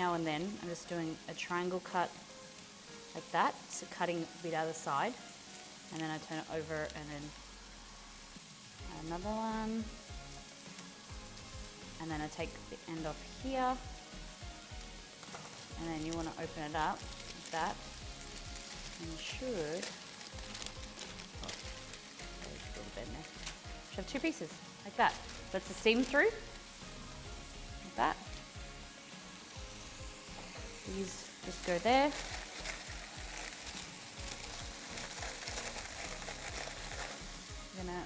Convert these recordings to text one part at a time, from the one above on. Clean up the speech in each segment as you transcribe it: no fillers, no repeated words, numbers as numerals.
now and then, I'm just doing a triangle cut like that, so cutting a bit out of the side, and then I turn it over and then another one, and then I take the end off here, and then you want to open it up like that, and you should, should have two pieces like that. That's the steam through, like that. These just go there. I'm gonna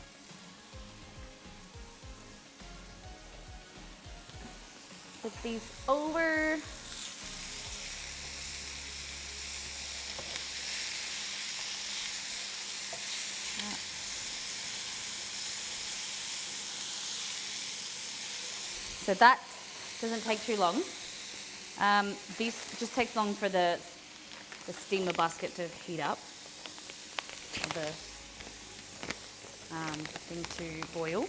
put these over. So that doesn't take too long. This just takes long for the steamer basket to heat up, the thing to boil.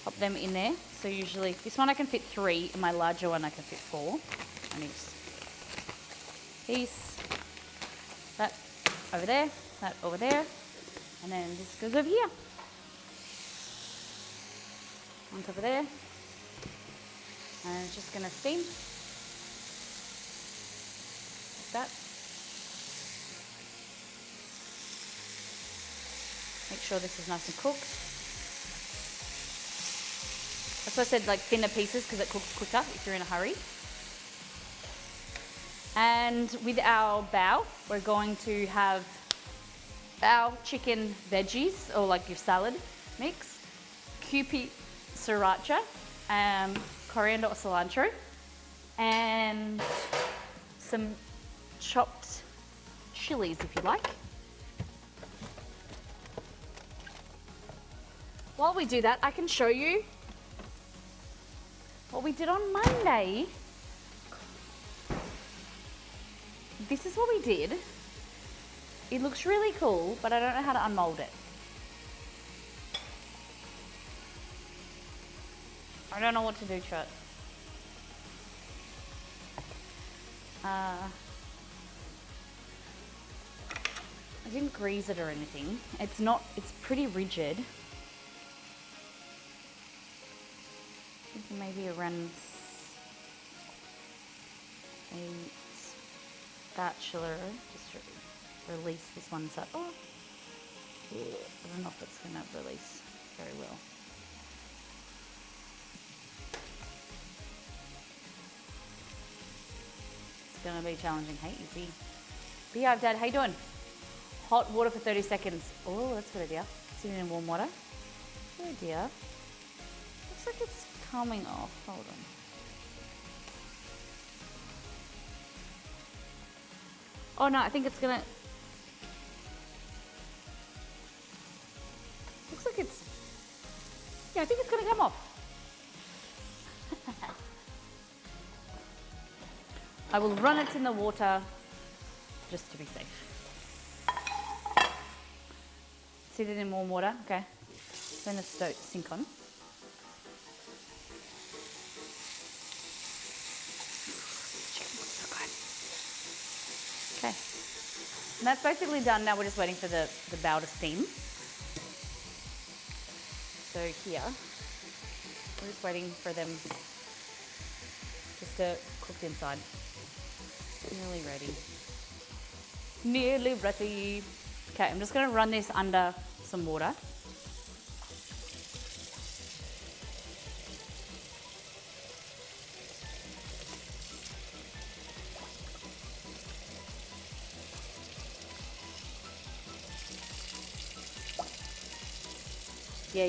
Pop them in there. So usually, this one I can fit 3, and my larger one I can fit 4. I need piece, that over there, that over there, and then this goes over here. On top of there. And it's just gonna steam like that. Make sure this is nice and cooked. That's why I said like thinner pieces, because it cooks quicker if you're in a hurry. And with our bao, we're going to have bao chicken veggies, or like your salad mix, Kewpie sriracha, coriander or cilantro, and some chopped chilies if you like. While we do that, I can show you what we did on Monday. This is what we did. It looks really cool, but I don't know how to unmold it. I don't know what to do to it. I didn't grease it or anything. It's pretty rigid. I think maybe around a spatula just to release this one side. Oh, I don't know if it's going to release very well. It's going to be challenging. Hey, easy. Beehive Dad, how you doing? Hot water for 30 seconds. Oh, that's a good idea. Sitting in warm water. Good idea. Looks like it's coming off. Hold on. Oh no, I think it's gonna. Looks like it's. Yeah, I think it's gonna come off. I will run it in the water just to be safe. Sit it in warm water. Okay. Turn the sink on. Okay, and that's basically done. Now we're just waiting for the bao to steam. So here, we're just waiting for them just to cook inside. Nearly ready. Nearly ready. Okay, I'm just going to run this under some water. Yeah.